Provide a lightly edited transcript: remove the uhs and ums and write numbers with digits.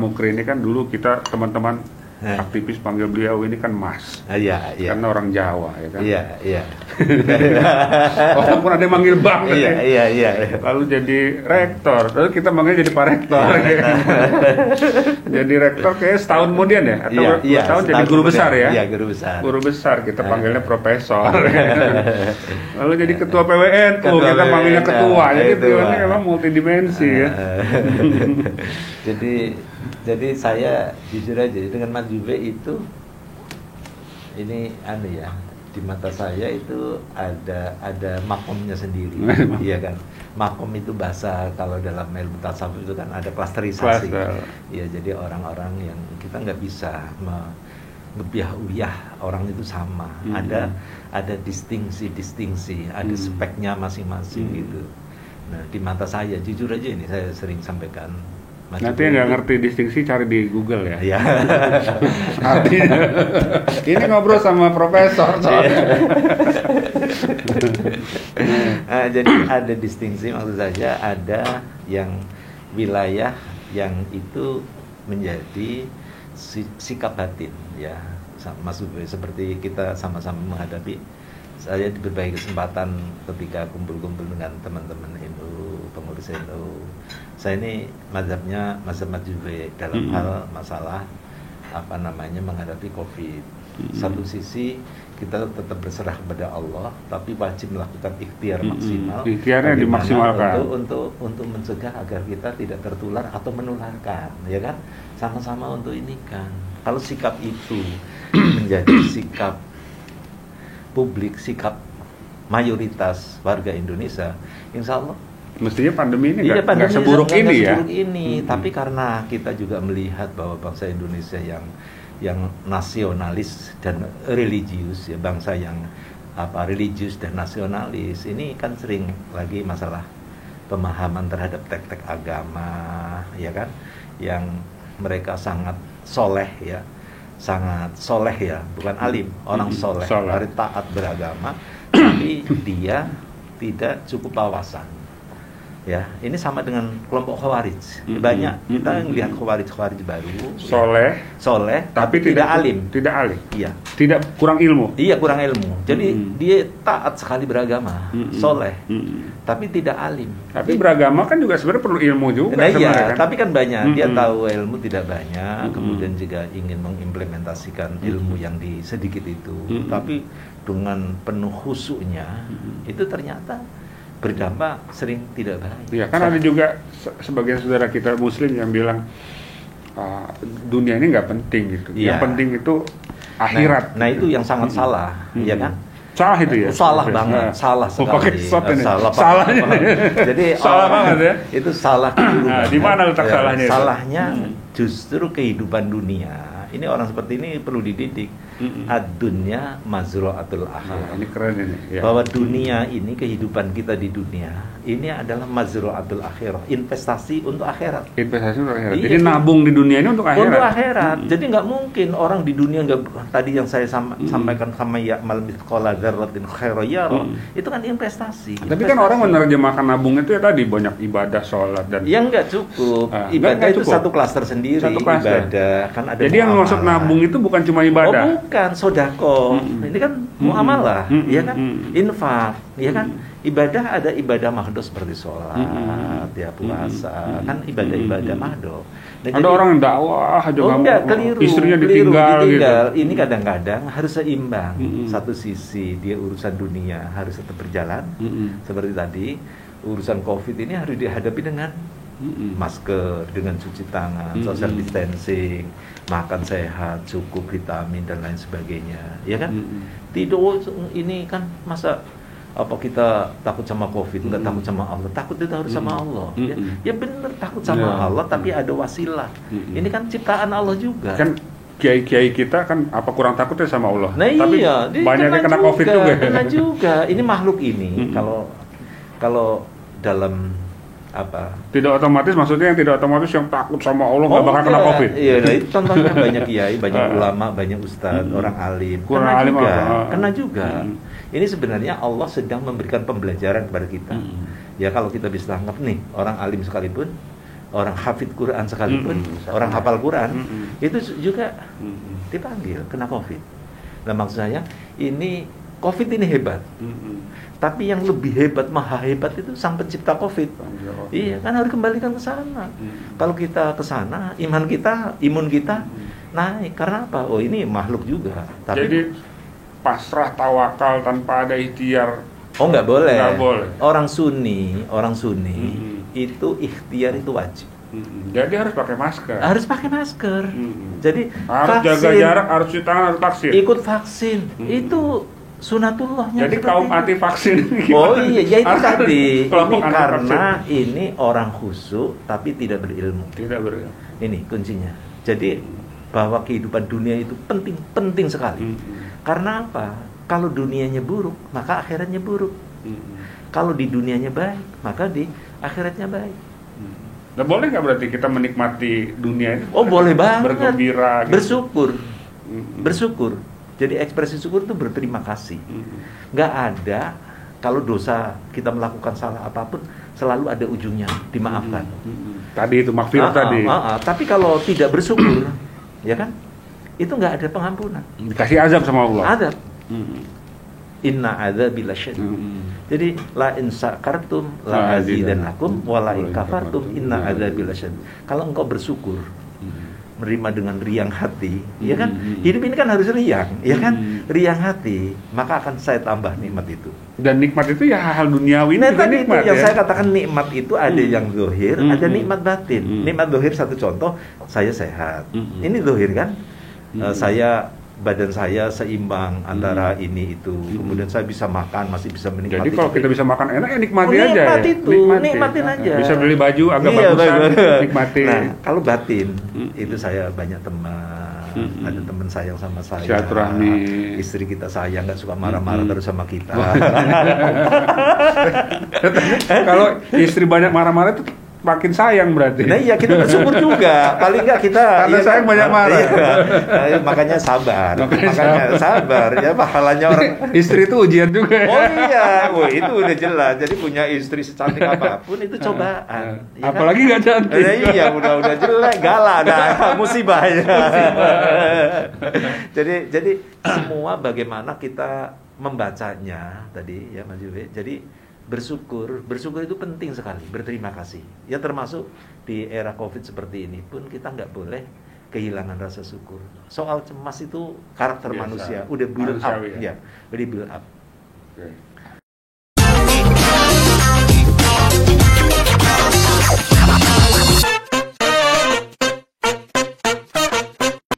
Mukri ini kan dulu kita teman-teman aktivis panggil beliau ini kan Mas. Iya. Karena orang Jawa ya kan. Iya. Walaupun ada yang manggil Bang. Iya. Lalu jadi rektor. Lalu kita manggil jadi Pak Rektor. Jadi rektor kayak setahun kemudian ya, atau setahun jadi guru besar ya. Iya, guru besar. Guru besar kita panggilnya profesor. Lalu jadi ketua PWNU, kita panggilnya ketua. Jadi beliau ini memang multidimensi ya. Jadi saya jujur aja dengan Mas Jube itu ini di mata saya itu ada makomnya sendiri. Iya kan, makom itu bahasa kalau dalam ilmu tasawuf itu kan ada klasterisasi. Iya, jadi orang-orang yang kita nggak bisa ngebiah-uyah orang itu sama. Ada distingsi, ada speknya masing-masing gitu. Nah, di mata saya jujur aja ini saya sering sampaikan. Nanti yang nggak ngerti distingsi cari di Google ya. Iya. Artinya ini ngobrol sama profesor. Jadi ada distingsi, maksud saja ada yang wilayah yang itu menjadi sikap batin ya, Mas Ube, seperti kita sama-sama menghadapi. Saya di berbagai kesempatan ketika kumpul-kumpul dengan teman-teman NU, pengurus NU, saya ini mazhab Mas Jube dalam hal masalah menghadapi COVID. Satu sisi kita tetap berserah kepada Allah, tapi wajib melakukan ikhtiar maksimal. Ikhtiarnya dimaksimalkan untuk mencegah agar kita tidak tertular atau menularkan, ya kan? Sama-sama untuk ini kan. Kalau sikap itu menjadi sikap publik, sikap mayoritas warga Indonesia, insya Allah mestinya pandemi ini nggak seburuk ini ya. Tapi karena kita juga melihat bahwa bangsa Indonesia yang nasionalis dan religius, ya, bangsa yang religius dan nasionalis, ini kan sering lagi masalah pemahaman terhadap tek-tek agama, ya kan, yang mereka sangat soleh ya, bukan alim, orang soleh, hari taat beragama, tapi dia tidak cukup wawasan. Ya, ini sama dengan kelompok Khawarij. Banyak kita melihat Khawarij baru, soleh, tapi tidak alim. Iya. Tidak, kurang ilmu. Iya, kurang ilmu. Jadi dia taat sekali beragama, soleh, tapi tidak alim. Tapi beragama kan juga sebenarnya perlu ilmu juga. Nah, iya, kan? Tapi kan banyak. Dia tahu ilmu tidak banyak, kemudian juga ingin mengimplementasikan ilmu yang sedikit itu, tapi dengan penuh khusyuknya, itu ternyata berdampak sering tidak baik. Iya, kan ada juga sebagian saudara kita Muslim yang bilang dunia ini nggak penting gitu. Iya. Yang penting itu akhirat. Nah itu yang sangat salah, ya kan? Salah itu ya? Salah banget, salah sekali. Salahnya. Jadi salah banget ya? Itu salah. Nah, di mana letak salahnya? Salahnya justru kehidupan dunia. Ini orang seperti ini perlu dididik. Ad-dunya mazra'atul akhirah. Ini keren ini. Ya. Bahwa dunia ini, kehidupan kita di dunia ini adalah mazra'atul akhirah, investasi untuk akhirat. Investasi untuk akhirat. Iya, jadi nabung di dunia ini untuk akhirat. Untuk akhirat. Jadi nggak mungkin orang di dunia nggak, tadi yang saya sampaikan sama ya'mal mithqala dzarratin khairan yarah. Itu kan investasi. Tapi kan orang menerjemahkan nabung itu ya tadi banyak ibadah, sholat dan. Yang nggak cukup. Ibadah itu satu klaster sendiri. Ibadah kan ada. Jadi yang maksud nabung itu bukan cuma ibadah. Bukan, sodako. Ini kan muamalah, ya kan? Infak, ya kan? Ibadah ada ibadah mahdo seperti sholat, ya puasa, kan ibadah-ibadah mahdo. Nah, ada orang yang dakwah aja keliru, istrinya ditinggal gitu. Ini kadang-kadang harus seimbang. Satu sisi dia urusan dunia harus tetap berjalan, seperti tadi urusan COVID ini harus dihadapi dengan masker, dengan cuci tangan, social distancing, makan sehat, cukup vitamin dan lain sebagainya, ya kan? Tidak, ini kan masa apa kita takut sama COVID, nggak takut sama Allah? Takut itu harus sama Allah. Ya benar, takut sama Allah, tapi ada wasilah. Ini kan ciptaan Allah juga. Kan kiai-kiai kita kan apa kurang takutnya sama Allah? Nah, tapi iya, banyak yang kena COVID juga. Kena juga. Ini makhluk ini kalau dalam apa? Tidak otomatis, maksudnya yang tidak otomatis yang takut sama Allah nggak bakal kena COVID. Iya, nah itu contohnya banyak kiai, banyak ulama, banyak ustadz, orang alim. Kena juga. Ini sebenarnya Allah sedang memberikan pembelajaran kepada kita. Ya kalau kita bisa tangkap nih, orang alim sekalipun orang hafid Quran sekalipun, orang hafal Quran, itu juga dipanggil kena COVID. Nah maksud saya, ini COVID ini hebat. Tapi yang lebih hebat, maha hebat itu sang pencipta COVID. Iya, kan harus kembalikan ke sana. Kalau kita ke sana, imun kita naik. Karena apa? Oh, ini makhluk juga. Tapi, jadi pasrah tawakal tanpa ada ikhtiar. Oh, nggak boleh. Nggak boleh. Orang Sunni itu ikhtiar itu wajib. Jadi harus pakai masker. Harus pakai masker. Jadi harus vaksin, jaga jarak, harus cuci tangan, harus vaksin. Ikut vaksin. Itu sunatullahnya. Jadi kaum anti vaksin. Oh iya, ya itu tadi. Ini karena vaksin. ini orang khusyuk tapi tidak berilmu. Tidak berilmu. Ini kuncinya. Jadi bahwa kehidupan dunia itu penting sekali. Karena apa? Kalau dunianya buruk, maka akhiratnya buruk. Kalau di dunianya baik, maka di akhiratnya baik. Nah, boleh nggak berarti kita menikmati dunia ini? Oh boleh banget. Bergembira. Gitu. Bersyukur. Jadi ekspresi syukur itu berterima kasih. Nggak ada kalau dosa kita melakukan salah apapun selalu ada ujungnya dimaafkan. Tadi itu maghfirah tadi. Tapi kalau tidak bersyukur, ya kan? Itu nggak ada pengampunan. Dikasih azab sama Allah. Azab. Inna adzabi lasyadid. Jadi la in syakartum la azidannakum wa la in kafartum inna adzabi lasyadid. Kalau engkau bersyukur, menerima dengan riang hati, ya kan? Hidup ini kan harus riang, ya kan? Riang hati, maka akan saya tambah nikmat itu. Dan nikmat itu ya hal duniawi ini juga nikmat itu yang ya. saya katakan nikmat itu ada yang zahir, ada nikmat batin. Nikmat zahir satu contoh, saya sehat. Ini zahir kan? Saya badan saya seimbang antara ini itu. Kemudian saya bisa makan, masih bisa menikmati. Jadi kalau kita bisa makan enak ya nikmati aja nikmat ya. Itu, nikmatin aja. Bisa beli baju agak bagusan, nikmati. Nah, kalau batin itu saya banyak teman, ada teman sayang sama saya. Silaturahmi. Istri kita sayang, nggak suka marah-marah terus sama kita. Kalau istri banyak marah-marah itu makin sayang berarti. Nah iya, kita bersyukur juga. Paling nggak kita karena sayang banyak marah. Iya. Makanya sabar. Makanya sabar. Ya pahalanya orang. Istri itu ujian juga. Oh iya, wah itu udah jelas. Jadi punya istri secantik apapun itu cobaan. Ya apalagi nggak kan? cantik. Iya, udah jelek, galak, nah musibahnya. Jadi semua bagaimana kita membacanya tadi ya Mas Yuwe. Jadi bersyukur itu penting sekali, berterima kasih. Ya termasuk di era COVID seperti ini pun kita nggak boleh kehilangan rasa syukur. Soal cemas itu karakter biasa, manusia, udah build up ya. udah build up. Okay.